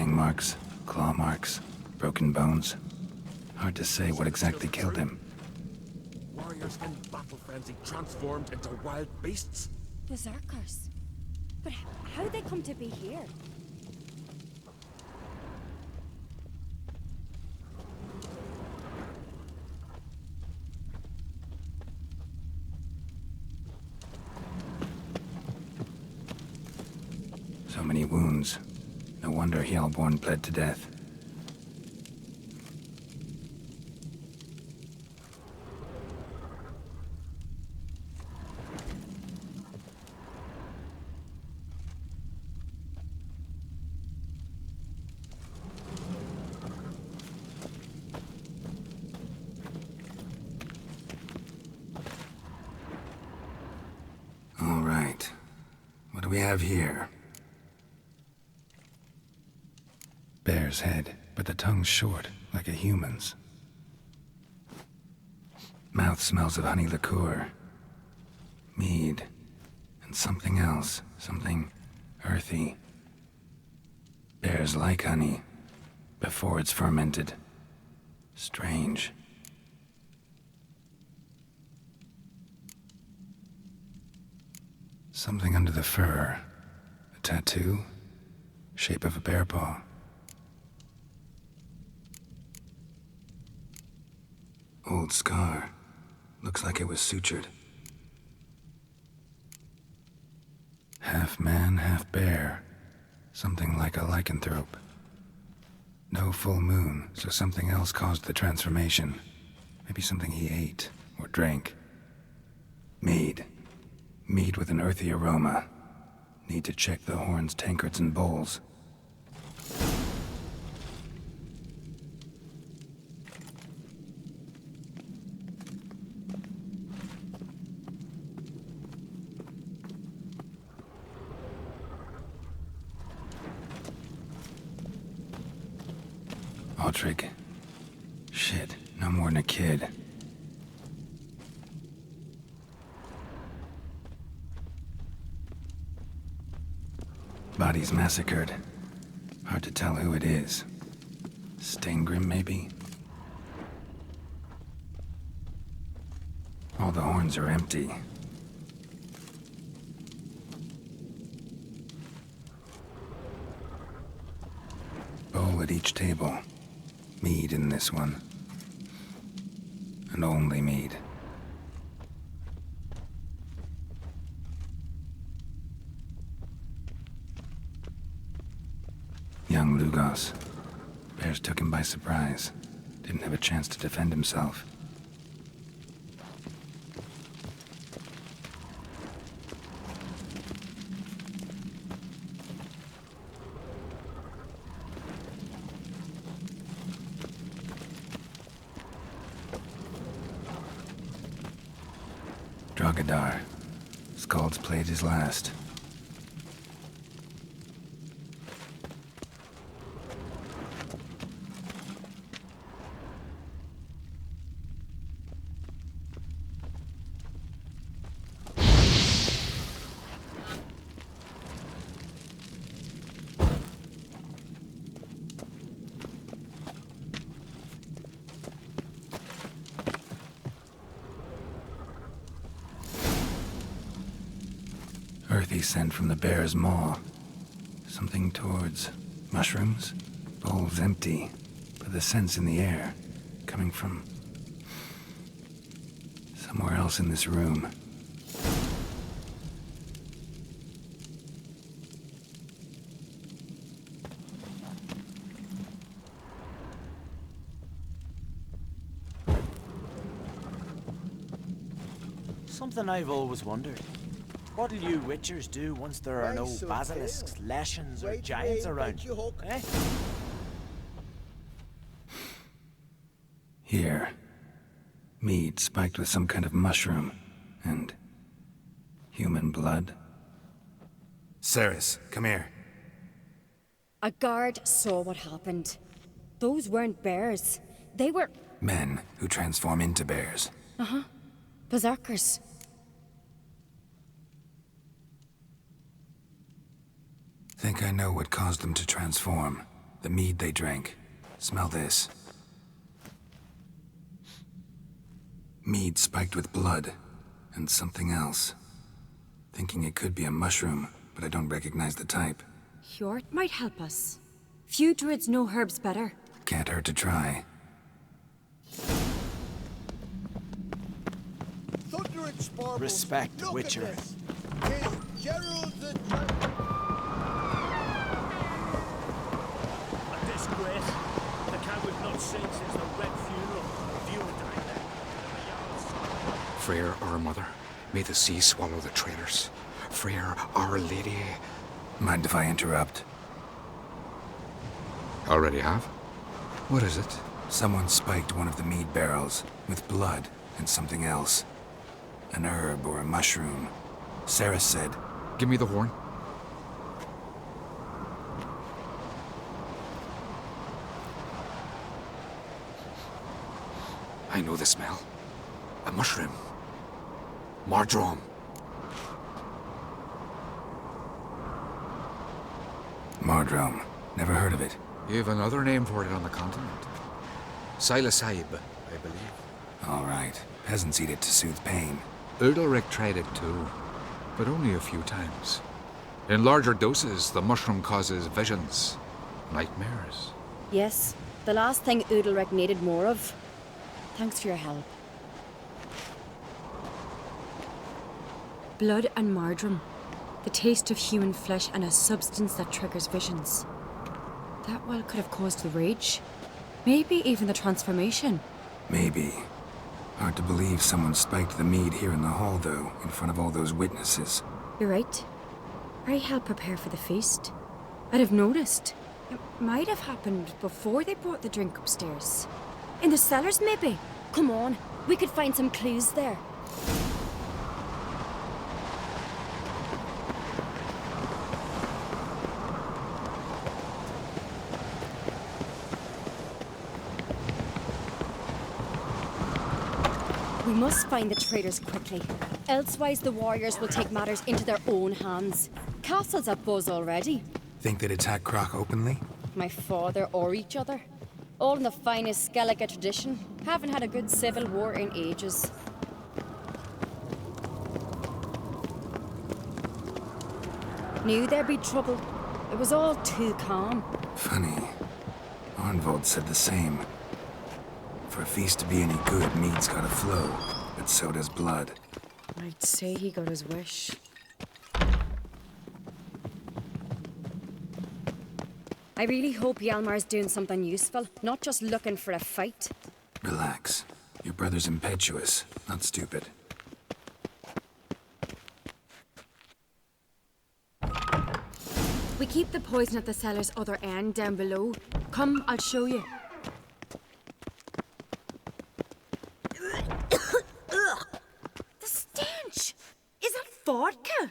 Fang marks, claw marks, broken bones. Hard to say what exactly killed him. Warriors in battle frenzy transformed into wild beasts? Berserkers. But how'd they come to be here? So many wounds. No wonder Hellborn bled to death. All right. What do we have here? Bear's head, but the tongue's short, like a human's. Mouth smells of honey liqueur. Mead. And something else. Something earthy. Bears like honey. Before it's fermented. Strange. Something under the fur. A tattoo? Shape of a bear paw. Old scar. Looks like it was sutured. Half man, half bear. Something like a lycanthrope. No full moon, so something else caused the transformation. Maybe something he ate or drank. Mead. Mead with an earthy aroma. Need to check the horns, tankards, and bowls. Aldrich. Shit, no more than a kid. Bodies massacred. Hard to tell who it is. Stangrim, maybe? All the horns are empty. Bowl at each table. Mead in this one. And only mead. Young Lugos. Bears took him by surprise. Didn't have a chance to defend himself. Drogadar. Skald's played his last. Earthy scent from the bear's maw. Something towards mushrooms? Bowl's empty, but the scent's in the air. Coming from somewhere else in this room. Something I've always wondered. What'll you witchers do once there are no basilisks, leshens, or giants around? Eh? Here. Mead spiked with some kind of mushroom. And human blood. Ceres, come here. A guard saw what happened. Those weren't bears. They were... Men who transform into bears. Uh-huh. Berserkers. Think I know what caused them to transform. The mead they drank. Smell this. Mead spiked with blood. And something else. Thinking it could be a mushroom, but I don't recognize the type. Hjort might help us. Few druids know herbs better. Can't hurt to try. Respect, Witcher. A disgrace. The cat we've not seen since the Red Funeral. Few are dying there. Freyr, our mother, may the sea swallow the traitors. Freyr, our lady. Mind if I interrupt? Already have? What is it? Someone spiked one of the mead barrels with blood and something else. An herb or a mushroom. Sarah said. Give me the horn. I know the smell. A mushroom. Mardrome. Mardrome. Never heard of it. You have another name for it on the continent. Psilocybe, I believe. All right. Peasants eat it to soothe pain. Udalric tried it too, but only a few times. In larger doses, the mushroom causes visions, nightmares. Yes, the last thing Udalric needed more of. Thanks for your help. Blood and Mardrome. The taste of human flesh and a substance that triggers visions. That well could have caused the rage. Maybe even the transformation. Maybe. Hard to believe someone spiked the mead here in the hall, though, in front of all those witnesses. You're right. I helped prepare for the feast. I'd have noticed. It might have happened before they brought the drink upstairs. In the cellars, maybe. Come on, we could find some clues there. We must find the traitors quickly. Elsewise, the warriors will take matters into their own hands. Castle's a buzz already. Think they'd attack Croc openly? My father or each other. All in the finest Skellige tradition. Haven't had a good civil war in ages. Knew there'd be trouble. It was all too calm. Funny. Arnvold said the same. For a feast to be any good, mead's gotta flow, but so does blood. I'd say he got his wish. I really hope Hjalmar's doing something useful, not just looking for a fight. Relax. Your brother's impetuous, not stupid. We keep the poison at the cellar's other end, down below. Come, I'll show you. The stench! Is that vodka?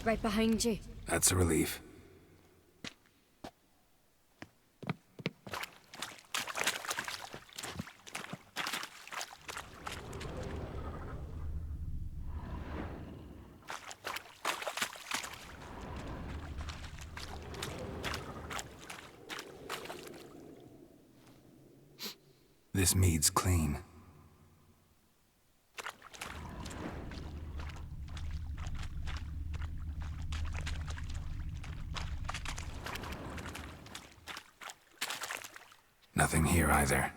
Right behind you. That's a relief. This mead's clean. Nothing here either.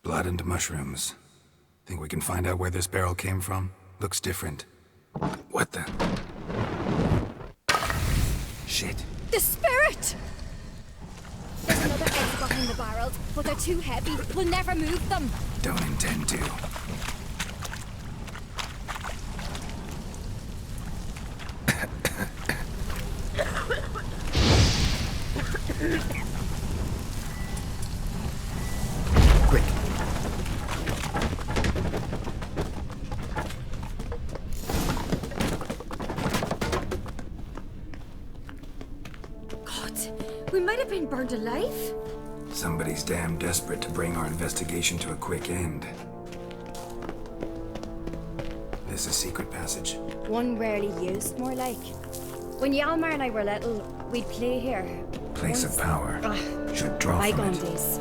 Blood and mushrooms. Think we can find out where this barrel came from? Looks different. What the? Shit. The spirit! There's another exit behind the barrels, but they're too heavy. We'll never move them. Don't intend to. Quick. God, we might have been burned alive. Somebody's damn desperate to bring our investigation to a quick end. this a secret passage? One rarely used, more like. When Yalmar and I were little, we'd play here. Place of Once- power. Ah, Should draw from bygone it. days.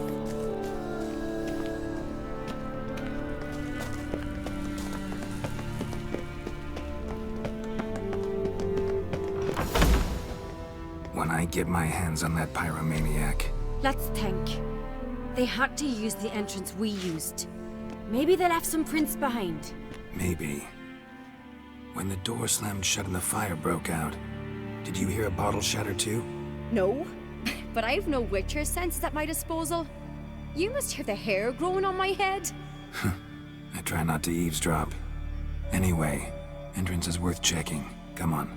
When I get my hands on that pyromaniac, Let's think. They had to use the entrance we used. Maybe they left some prints behind. maybe. When the door slammed shut and the fire broke out, did you hear a bottle shatter too? No, but I've no Witcher senses at my disposal. You must hear the hair growing on my head. I try not to eavesdrop. Anyway, entrance is worth checking. Come on.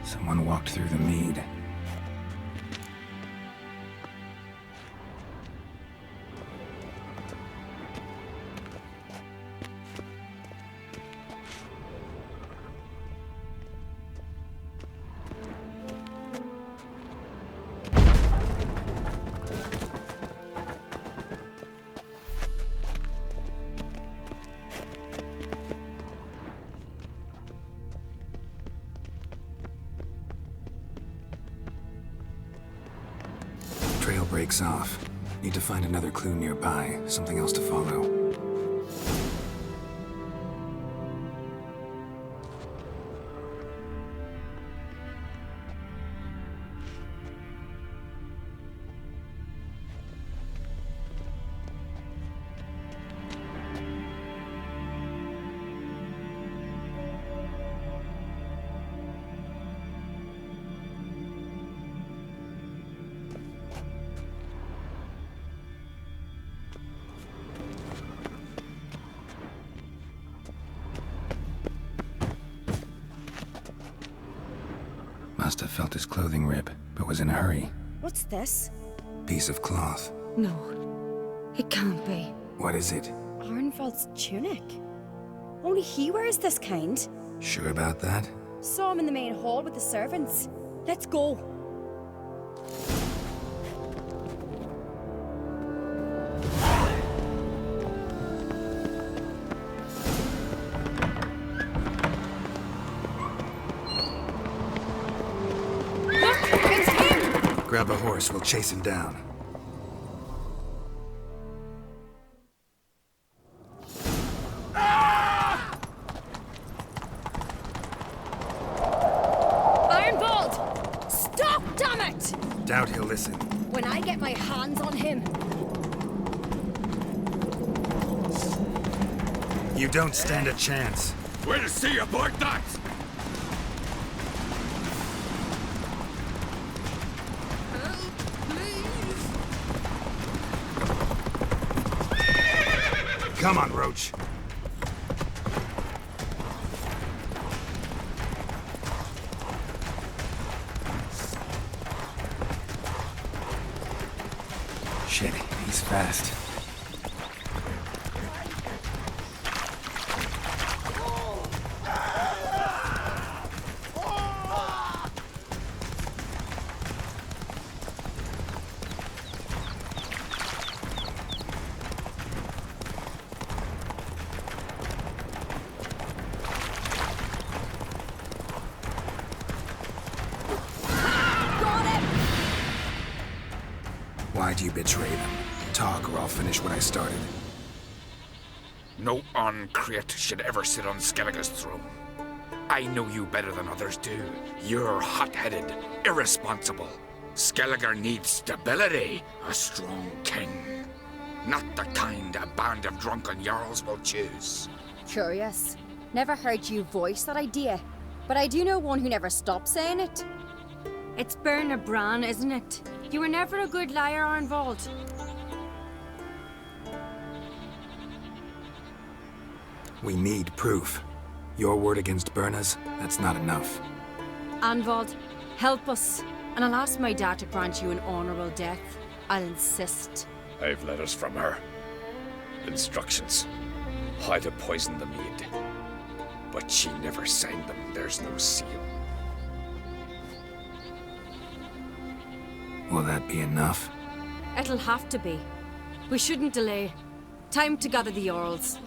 Someone walked through the mead. Trail breaks off. Need to find another clue nearby, something else to follow. Must have felt his clothing rip, but was in a hurry. What's this? Piece of cloth. No, it can't be. What is it? Arnvald's tunic. Only he wears this kind. Sure about that? Saw him in the main hall with the servants. Let's go. Look, it's him! Grab a horse, we'll chase him down. Arnvald! Stop, damn it! Doubt he'll listen. When I get my hands on him, You don't stand a chance. We'll see about that! Come on, Roach. Shit, he's fast. got him! Why'd you betray them? Talk or I'll finish what I started. No uncreate should ever sit on Skellige's throne. I know you better than others do. You're hot-headed, irresponsible. Skellige needs stability, a strong king. Not the kind a band of drunken jarls will choose. Curious. Never heard you voice that idea, but I do know one who never stops saying it. It's Berna Bran, isn't it? You were never a good liar, Arnvald. We need proof. Your word against Berna's, that's not enough. Arnvald, help us. And I'll ask my dad to grant you an honourable death. I'll insist. I've letters from her. Instructions. How to poison the maid. But she never signed them. There's no seal. Will that be enough? It'll have to be. We shouldn't delay. Time to gather the Earls.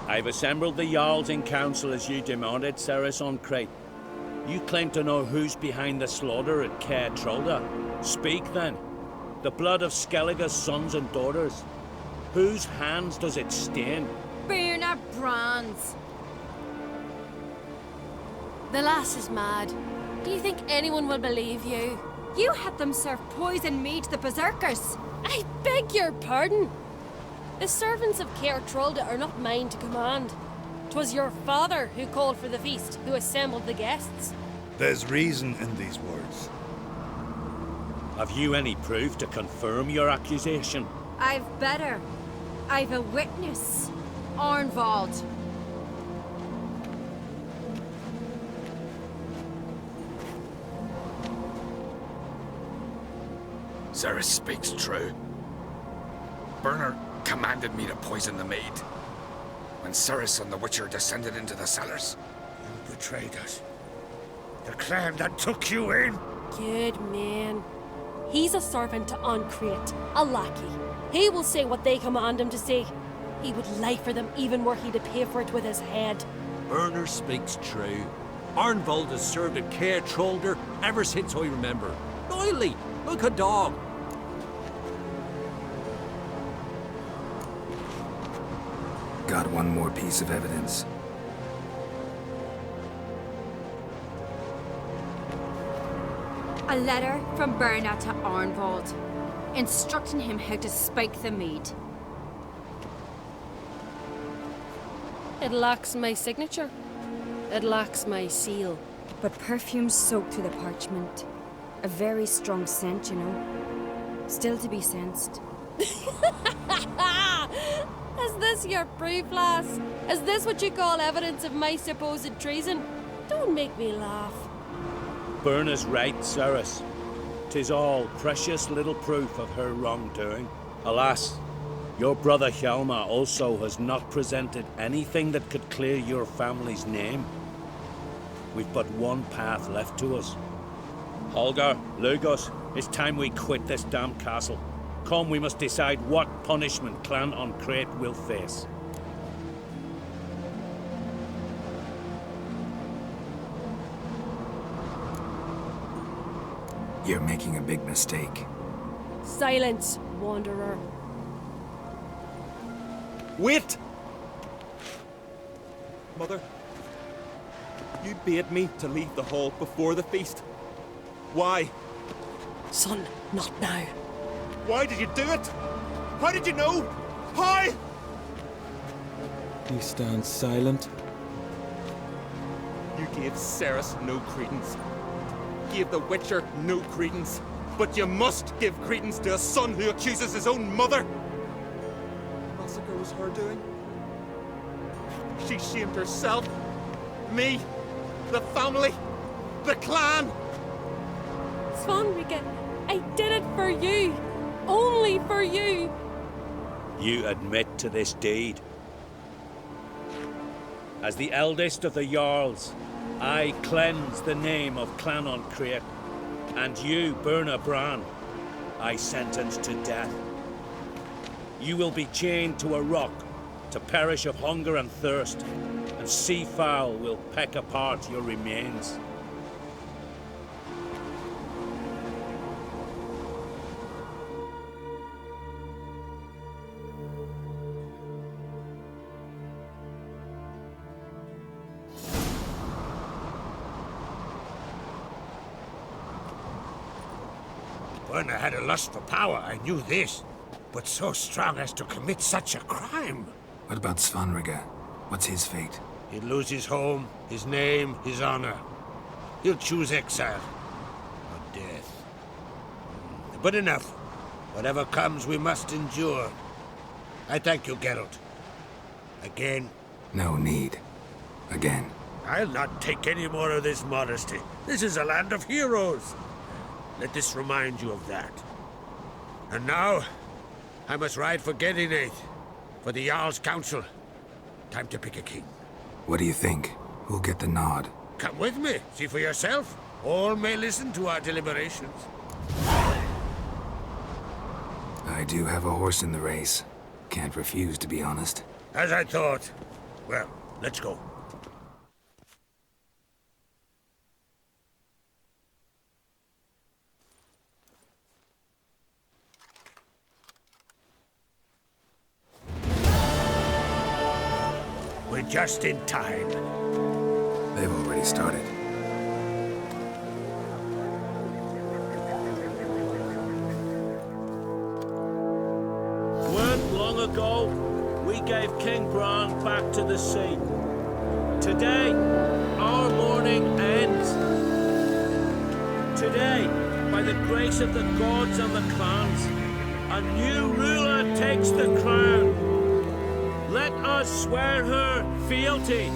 I've assembled the Jarls in council as you demanded, Ceres on Crate. You claim to know who's behind the slaughter at Caer Trolda. Speak then. The blood of Skellige's sons and daughters. Whose hands does it stain? Birna Brands. The lass is mad. Do you think anyone will believe you? You had them serve poison mead to the berserkers. I beg your pardon. The servants of Caer Trolda are not mine to command. 'Twas your father who called for the feast, who assembled the guests. There's reason in these words. Have you any proof to confirm your accusation? I've better. I've a witness. Arnvald. Ceres speaks true. Bernard commanded me to poison the maid. When Ceres and the Witcher descended into the cellars. You betrayed us. The clan that took you in. Good man. He's a servant to Ancrete, a lackey. He will say what they command him to say. He would lie for them even were he to pay for it with his head. Bernard speaks true. Arnvald has served at Caer Trolder ever since I remember. Loyally, like a dog. Got one more piece of evidence. A letter from Birna to Arnvald, instructing him how to spike the mead. It lacks my signature. It lacks my seal. But perfume soaked through the parchment. A very strong scent, you know. Still to be sensed. Is this your proof, lass? Is this what you call evidence of my supposed treason? Don't make me laugh. Birna's right, Ceres. 'Tis all precious little proof of her wrongdoing. Alas, your brother Hjalmar also has not presented anything that could clear your family's name. We've but one path left to us. Holger, Lugos, it's time we quit this damned castle. Come, we must decide what punishment Clan Ancrete will face. You're making a big mistake. Silence, wanderer. Wait! Mother, you bade me to leave the hall before the feast. Why? Son, not now. Why did you do it? How did you know? How? He stands silent. You gave Ceres no credence. Gave the Witcher no credence. But you must give credence to a son who accuses his own mother. The massacre was her doing. She shamed herself, me, the family, the clan. Svanrika, I did it for you. Only for you. You admit to this deed. As the eldest of the Jarls, I cleanse the name of Clan Ancrete, and you, Birna Bran, I sentence to death. You will be chained to a rock to perish of hunger and thirst, and sea fowl will peck apart your remains. Birna had a lust for power, I knew this. But so strong as to commit such a crime. What about Svanrika? What's his fate? He'll lose his home, his name, his honor. He'll choose exile. Or death. But enough. Whatever comes, we must endure. I thank you, Geralt. Again. No need. Again. I'll not take any more of this modesty. This is a land of heroes. Let this remind you of that. And now, I must ride for Gedinath, for the Jarl's council. Time to pick a king. What do you think? Who'll get the nod? Come with me, see for yourself. All may listen to our deliberations. I do have a horse in the race. Can't refuse, to be honest. As I thought. Well, let's go. We're just in time. They've already started. Weren't long ago, we gave King Bran back to the sea. Today, our mourning ends. Today, by the grace of the gods and the clans, a new ruler takes the crown. Let us swear her fealty.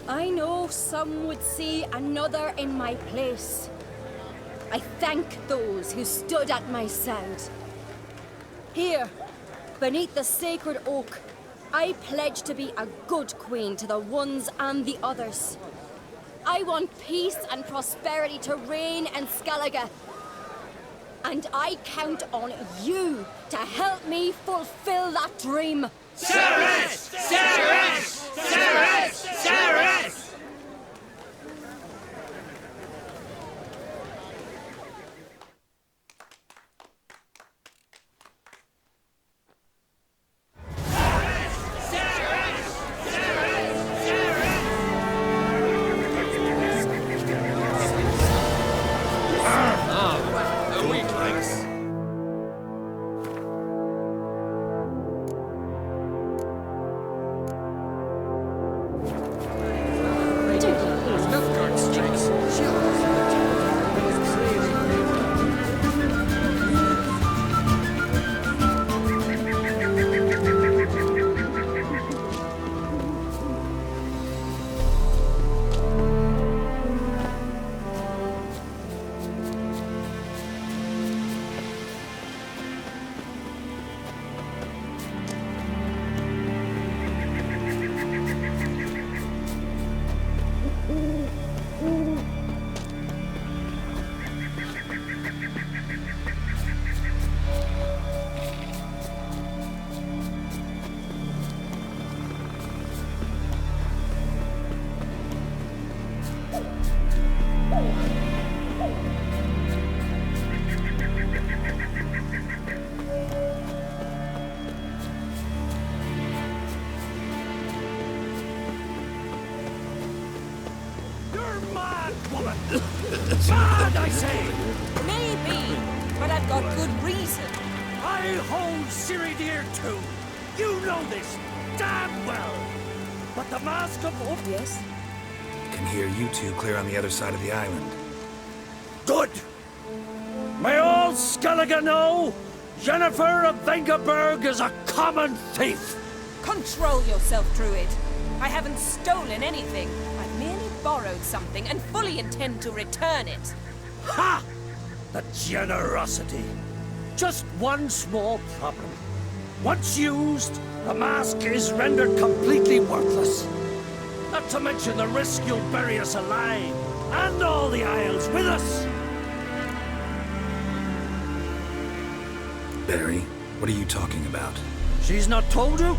I know some would see another in my place. I thank those who stood at my side. Here, beneath the sacred oak, I pledge to be a good queen to the ones and the others. I want peace and prosperity to reign in Skellige. And I count on you to help me fulfill that dream. Ceres! Ceres! Ceres! Ceres! Mad, I say! Maybe, but I've got good reason. I hold Ciridir too. You know this damn well. But the Mask of Hope... Yes? Can hear you two clear on the other side of the island. Good! May all Skellige know Jennifer of Vengerberg is a common thief! Control yourself, Druid. I haven't stolen anything. I've merely borrowed something and fully intend to return it. Ha! The generosity. Just one small problem. Once used, the mask is rendered completely worthless. Not to mention the risk you'll bury us alive, and all the Isles with us. Barry, what are you talking about? She's not told you?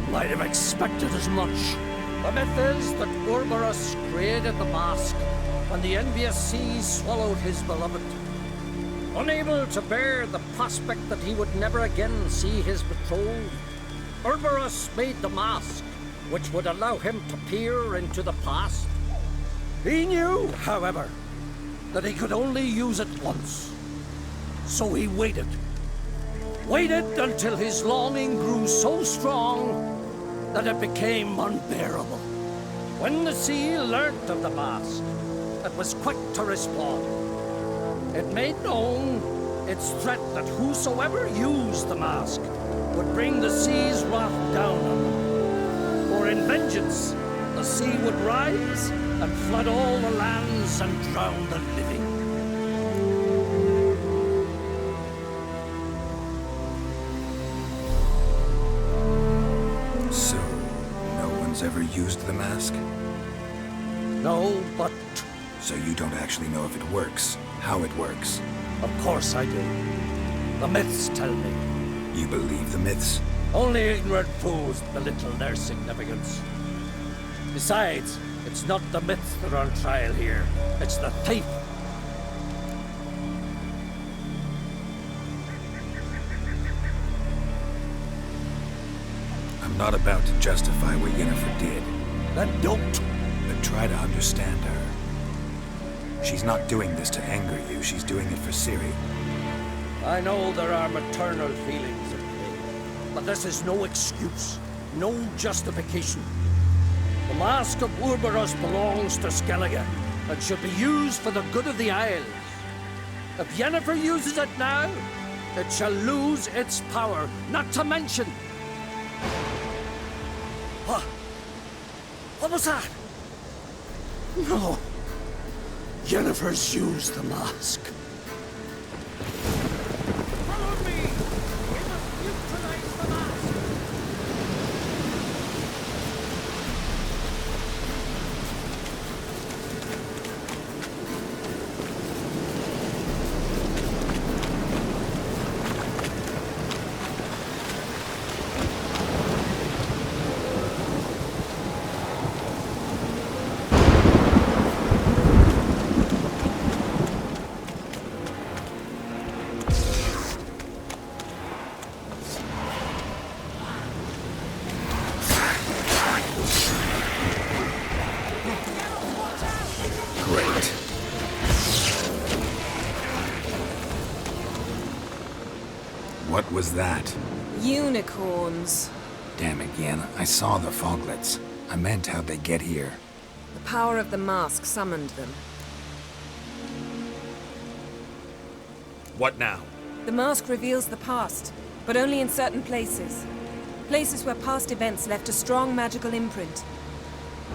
Might have expected as much. The myth is that Urberus created the mask when the envious seas swallowed his beloved. Unable to bear the prospect that he would never again see his betrothed, Urberus made the mask, which would allow him to peer into the past. He knew, however, that he could only use it once. So he waited. Waited until his longing grew so strong that it became unbearable. When the sea learnt of the mask, it was quick to respond. It made known its threat that whosoever used the mask would bring the sea's wrath down on them. For in vengeance, the sea would rise and flood all the lands and drown the living. So, no one's ever used the mask? No, but... So you don't actually know if it works, how it works? Of course I do. The myths tell me. You believe the myths? Only ignorant fools belittle their significance. Besides, it's not the myths that are on trial here. It's the thief. I'm not about to justify what Yennefer did. Then don't. But try to understand her. She's not doing this to anger you, she's doing it for Ciri. I know there are maternal feelings at play, but this is no excuse, no justification. The Mask of Urboros belongs to Skellige and should be used for the good of the Isles. If Yennefer uses it now, it shall lose its power, not to mention... What was that? No. Yennefer's used the mask. Follow me! We must neutralize the mask! What was that? Unicorns. Damn it, Yen. I saw the foglets. I meant how'd they get here. The power of the mask summoned them. What now? The mask reveals the past, but only in certain places. Places where past events left a strong magical imprint.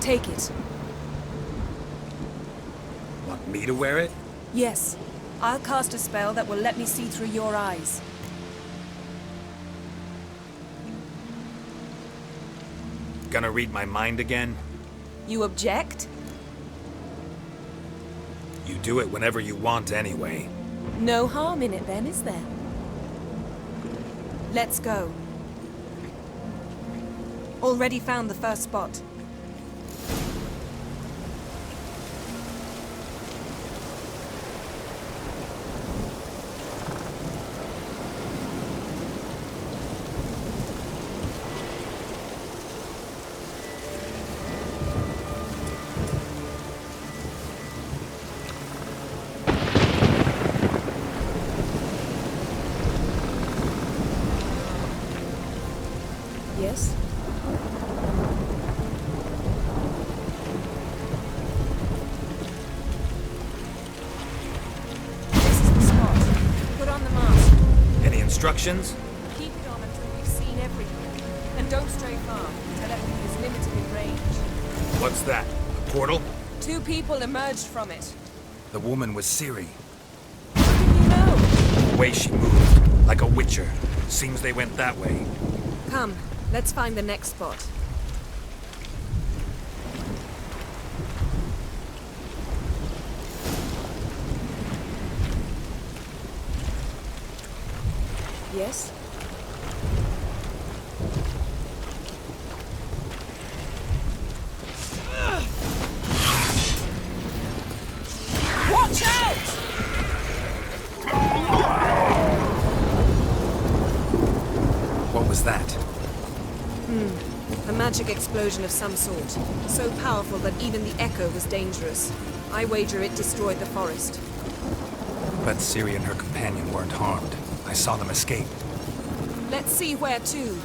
Take it. Want me to wear it? Yes. I'll cast a spell that will let me see through your eyes. Gonna read my mind again? You object? You do it whenever you want anyway. No harm in it then, is there? Let's go. Already found the first spot. Yes? This is the spot. Put on the mask. Any instructions? Keep it on until we've seen everything. And don't stray far. Telepathy is limited in range. What's that? A portal? 2 people emerged from it. The woman was Ciri. How did you know? The way she moved, like a witcher. Seems they went that way. Come, let's find the next spot. Yes? Watch out! What was that? A magic explosion of some sort. So powerful that even the echo was dangerous. I wager it destroyed the forest. But Ciri and her companion weren't harmed. I saw them escape. Let's see where to.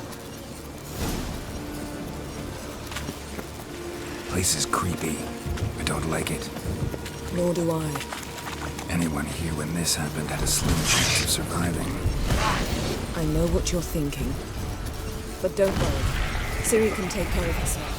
Place is creepy. I don't like it. Nor do I. Anyone here when this happened had a slim chance of surviving. I know what you're thinking. But don't worry. Ciri can take care of herself.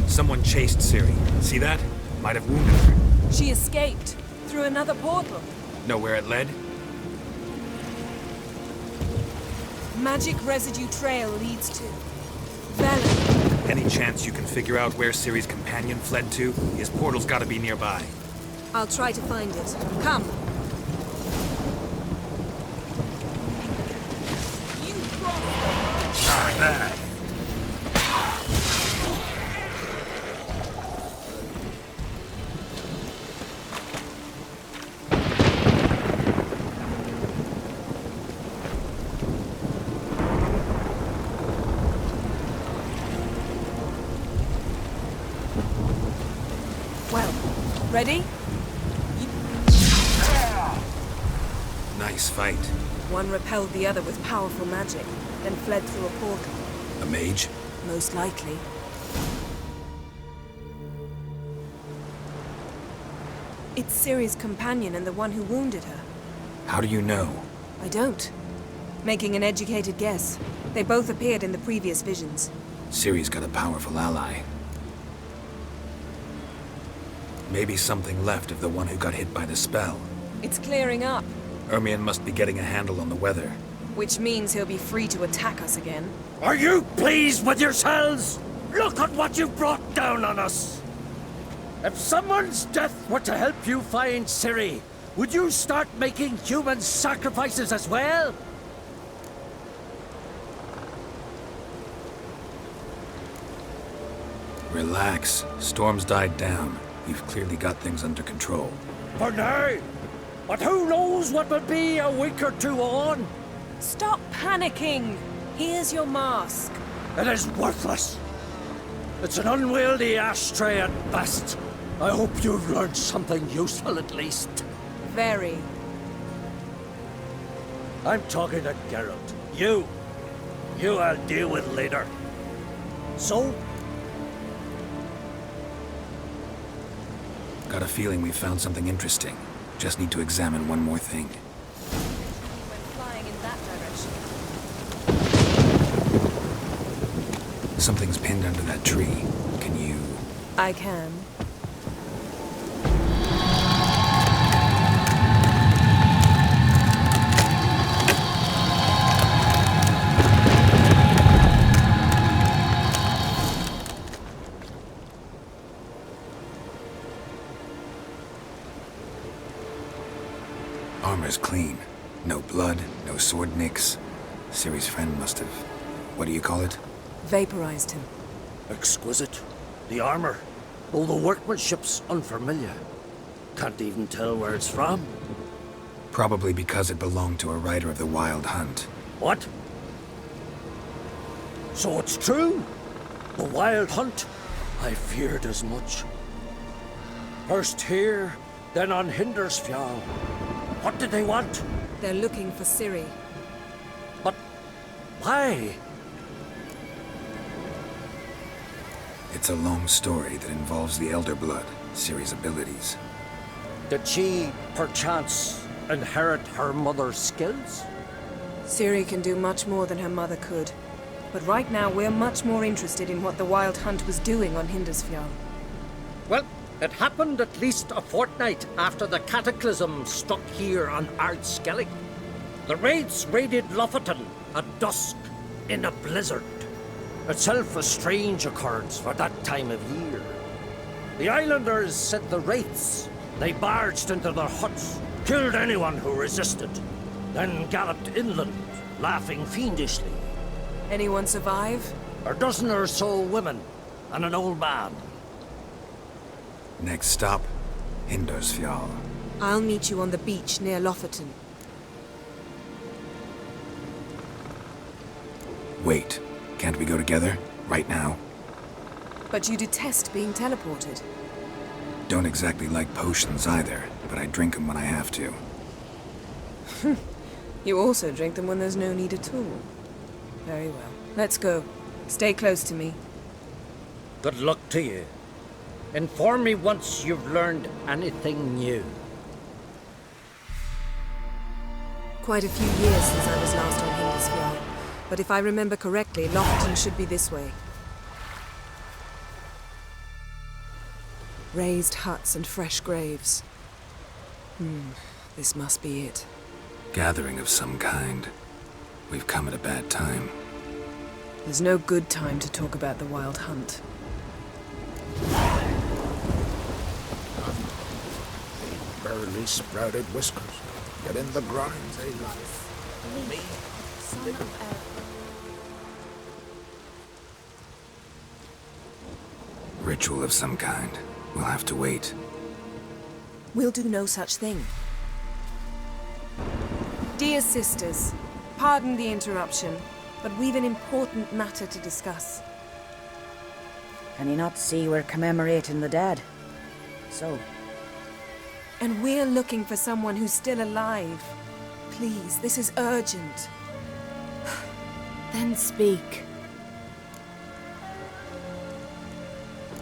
Someone chased Ciri. See that? Might have wounded her. She escaped through another portal. Know where it led? Magic residue trail leads to Velen. Any chance you can figure out where Ciri's companion fled to? His portal's gotta be nearby. I'll try to find it. Come. That. Well, ready? Nice fight. One repelled the other with powerful magic, then fled through a portal. A mage? Most likely. It's Ciri's companion and the one who wounded her. How do you know? I don't. Making an educated guess. They both appeared in the previous visions. Ciri's got a powerful ally. Maybe something left of the one who got hit by the spell. It's clearing up, Ermion must be getting a handle on the weather. which means he'll be free to attack us again. Are you pleased with yourselves? Look at what you've brought down on us! If someone's death were to help you find Ciri, would you start making human sacrifices as well? Relax. Storm's died down. You've clearly got things under control. For now. But who knows what will be a week or two on? Stop panicking! Here's your mask. It is worthless. It's an unwieldy ashtray at best. I hope you've learned something useful at least. Very. I'm talking to Geralt. You I'll deal with later. So, Got a feeling we found something interesting. Just need to examine one more thing. Went flying in that direction. Something's pinned under that tree. Can you... I can. Armor's clean. No blood, no sword nicks. Ciri's friend must have... What do you call it? Vaporized him. exquisite. The armor, though the workmanship's unfamiliar. Can't even tell where it's from. Probably because it belonged to a rider of the Wild Hunt. What? So it's true? The Wild Hunt? I feared as much. First here, then on Hindersfjall. What did they want? They're looking for Ciri. But why? It's a long story that involves the Elder Blood, Ciri's abilities. Did she, perchance, inherit her mother's skills? Ciri can do much more than her mother could. But right now, we're much more interested in what the Wild Hunt was doing on Hindersfjall. Well, it happened at least a fortnight after the cataclysm struck here on Ardskellig. The raids raided Lofoten at dusk in a blizzard. Itself a strange occurrence for that time of year. The islanders sent the wraiths. They barged into their huts, killed anyone who resisted, then galloped inland, laughing fiendishly. Anyone survive? A dozen or so women, and an old man. Next stop, Hindersfjall. I'll meet you on the beach near Lofoten. Wait, can't we go together? Right now? But you detest being teleported. Don't exactly like potions either, but I drink them when I have to. You also drink them when there's no need at all. Very well. Let's go. Stay close to me. Good luck to you. Inform me once you've learned anything new. Quite a few years since I was last on Hindisfjall, but if I remember correctly, Lockton should be this way. Raised huts and fresh graves. This must be it. Gathering of some kind. We've come at a bad time. There's no good time to talk about the Wild Hunt. Barely sprouted whiskers. Get in the grind, eh, life? Ritual of some kind. We'll have to wait. We'll do no such thing. Dear sisters, pardon the interruption, but we've an important matter to discuss. Can you not see we're commemorating the dead? So? And we're looking for someone who's still alive. Please, this is urgent. Then speak.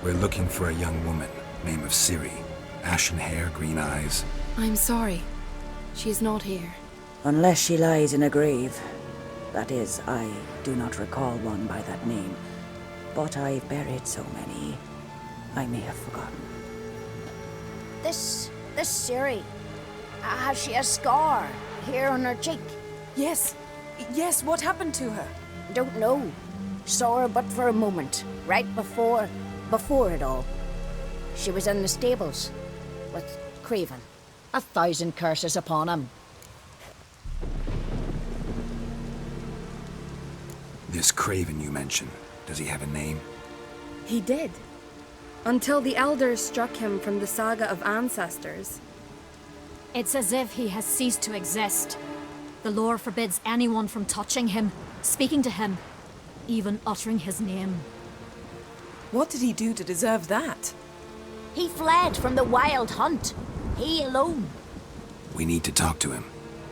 We're looking for a young woman, name of Ciri. Ashen hair, green eyes. I'm sorry. She is not here. Unless she lies in a grave. That is, I do not recall one by that name. But I've buried so many, I may have forgotten. This Ciri, has she a scar here on her cheek? Yes, what happened to her? Don't know. Saw her but for a moment, right before it all. She was in the stables with Craven. 1,000 curses upon him. This Craven you mentioned, does he have a name? He did. Until the elders struck him from the saga of ancestors. It's as if he has ceased to exist. The lore forbids anyone from touching him, speaking to him, even uttering his name. What did he do to deserve that? He fled from the Wild Hunt. He alone. We need to talk to him,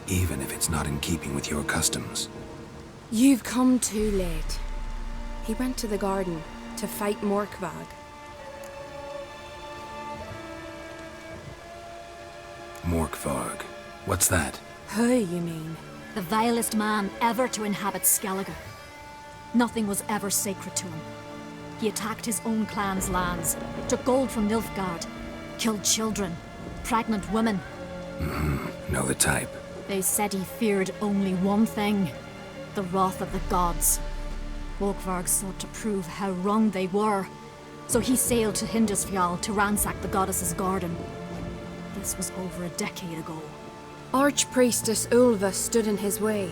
even if it's not in keeping with your customs. You've come too late. He went to the garden to fight Morkvag. Morkvarg. What's that? Who, you mean? The vilest man ever to inhabit Skellige. Nothing was ever sacred to him. He attacked his own clan's lands, took gold from Nilfgaard, killed children, pregnant women. Know the type. They said he feared only one thing, the wrath of the gods. Morkvarg sought to prove how wrong they were, so he sailed to Hindisfjall to ransack the goddess's garden. This was over a decade ago. Archpriestess Ulva stood in his way.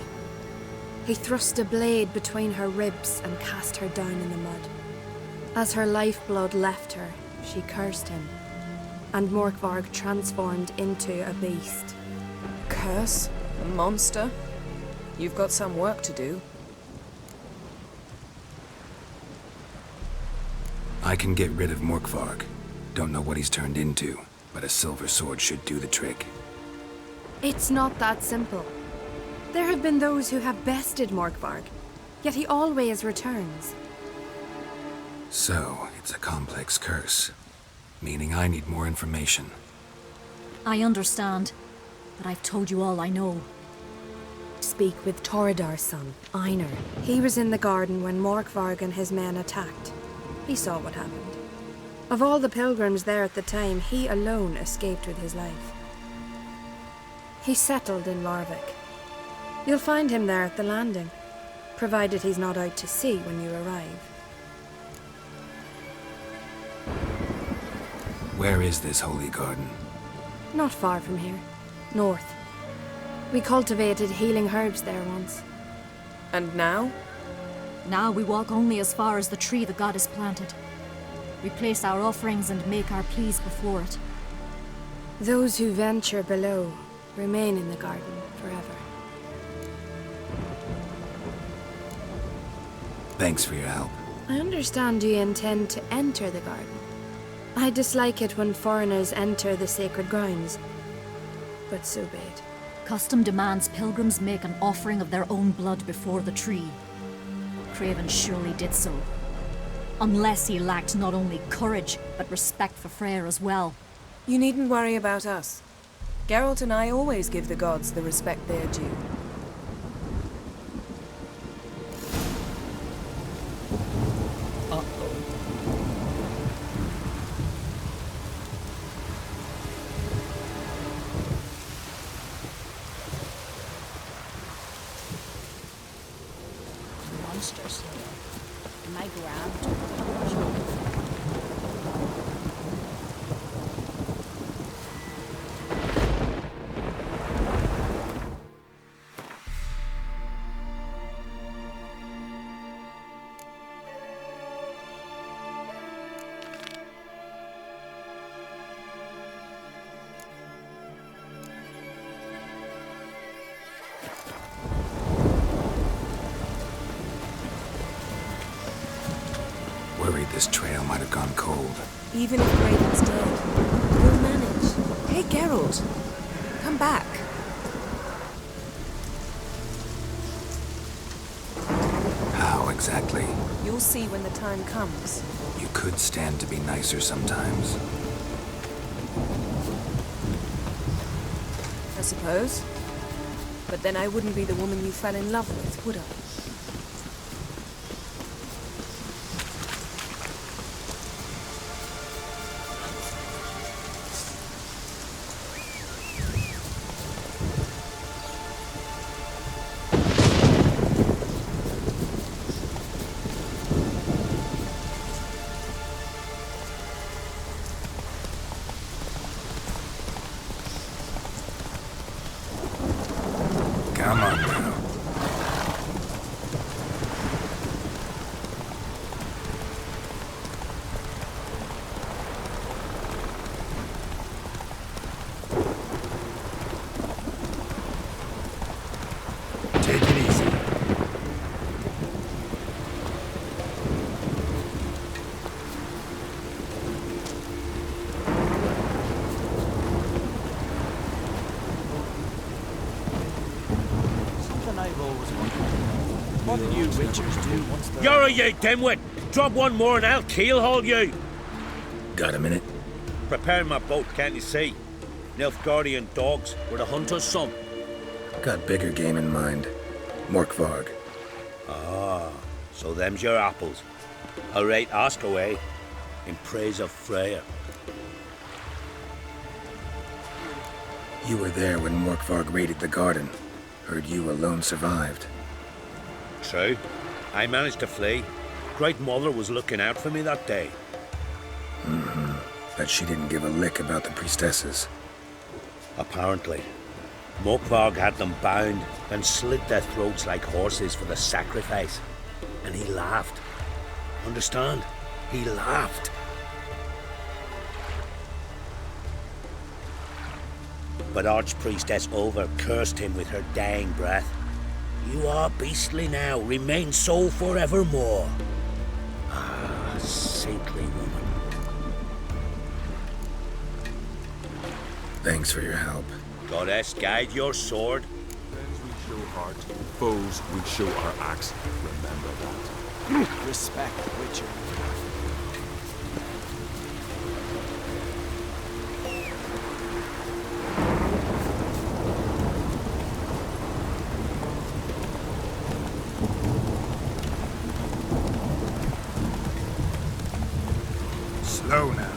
He thrust a blade between her ribs and cast her down in the mud. As her lifeblood left her, she cursed him, and Morkvarg transformed into a beast. Curse? A monster? You've got some work to do. I can get rid of Morkvarg. Don't know what he's turned into, but a silver sword should do the trick. It's not that simple. There have been those who have bested Morkvarg, yet he always returns. So, it's a complex curse, meaning I need more information. I understand, but I've told you all I know. Speak with Toradar's son, Einar. He was in the garden when Morkvarg and his men attacked. He saw what happened. Of all the pilgrims there at the time, he alone escaped with his life. He settled in Larvik. You'll find him there at the landing, provided he's not out to sea when you arrive. Where is this holy garden? Not far from here. North. We cultivated healing herbs there once. And now? Now we walk only as far as the tree the goddess planted. We place our offerings and make our pleas before it. Those who venture below remain in the garden forever. Thanks for your help. I understand you intend to enter the garden. I dislike it when foreigners enter the sacred grounds. But so be it. Custom demands pilgrims make an offering of their own blood before the tree. Craven surely did so. Unless he lacked not only courage, but respect for Freyr as well. You needn't worry about us. Geralt and I always give the gods the respect they're due. Monsters here. Am I grabbed? Worried this trail might have gone cold. Even if Craven's dead, we'll manage. Hey, Geralt. Come back. How exactly? You'll see when the time comes. You could stand to be nicer sometimes. I suppose. But then I wouldn't be the woman you fell in love with, would I? Come on now. Take it easy. Something I've always wondered. What do you witchers do once they're... You're you dimwit! Drop one more and I'll keelhaul you! Got a minute? Prepare my boat, can't you see? Nilfgaardian dogs were the hunter's son. Got bigger game in mind. Morkvarg. Ah, so them's your apples. All right, ask away. In praise of Freyr. You were there when Morkvarg raided the garden. Heard you alone survived. True. I managed to flee. Great Mother was looking out for me that day. But she didn't give a lick about the priestesses. Apparently. Morkvarg had them bound and slit their throats like horses for the sacrifice. And he laughed. Understand? He laughed. But Archpriestess Olver cursed him with her dying breath. You are beastly now, remain so forevermore. Ah, saintly woman. Thanks for your help. Goddess, guide your sword. Friends we show heart, foes we show our axe. Remember that. Respect, Witcher. Slow now.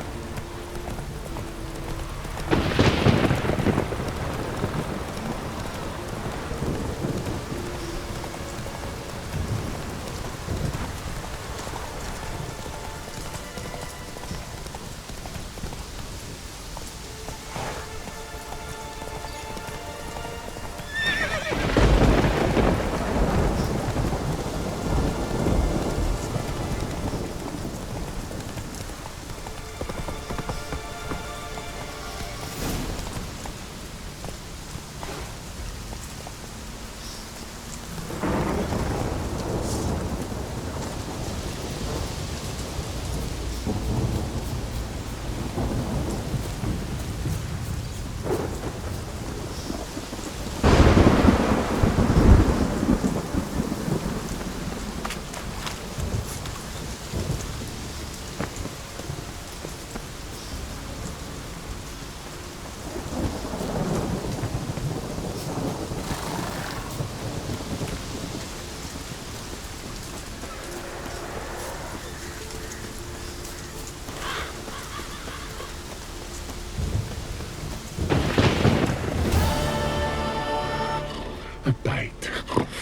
A bite.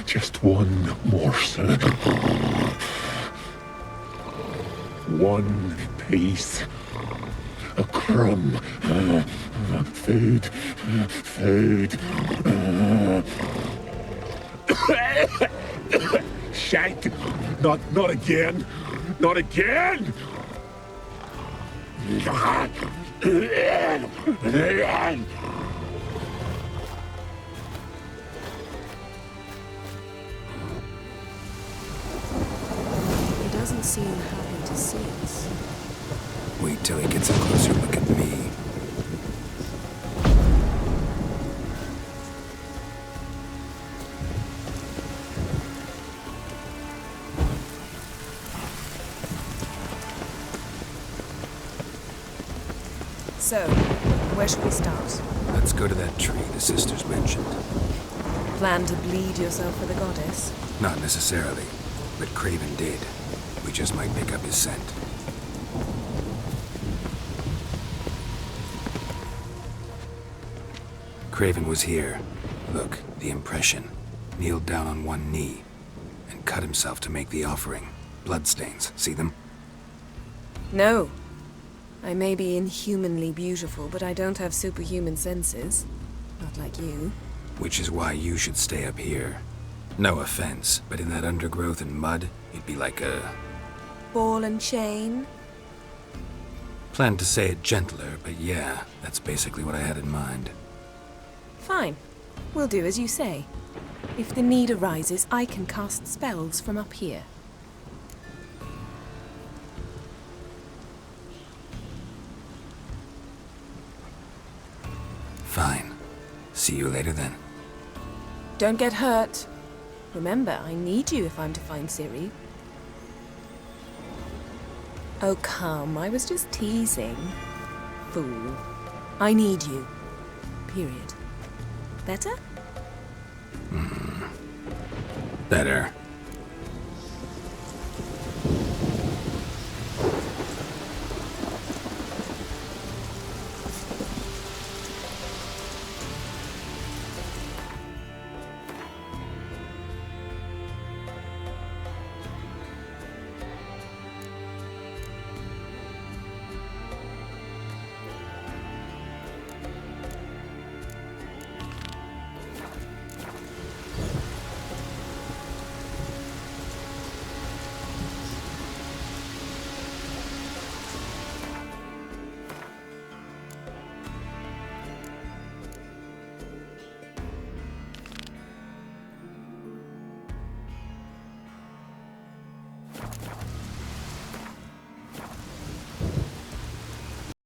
Just one morsel. One piece. A crumb. Food. Food. Shank. Not again. Not again. He doesn't seem happy to see us. Wait till he gets a closer look at me. So, where should we start? Let's go to that tree the sisters mentioned. Plan to bleed yourself for the goddess? Not necessarily, but Craven did. We just might pick up his scent. Craven was here. Look, the impression. Kneeled down on one knee and cut himself to make the offering. Bloodstains, see them? No. I may be inhumanly beautiful, but I don't have superhuman senses. Not like you. Which is why you should stay up here. No offense, but in that undergrowth and mud, you'd be like a... Ball and chain? Planned to say it gentler, but yeah, that's basically what I had in mind. Fine. We'll do as you say. If the need arises, I can cast spells from up here. Fine. See you later then. Don't get hurt. Remember, I need you if I'm to find Ciri. Oh, come. I was just teasing. Fool. I need you. Period. Better? Better.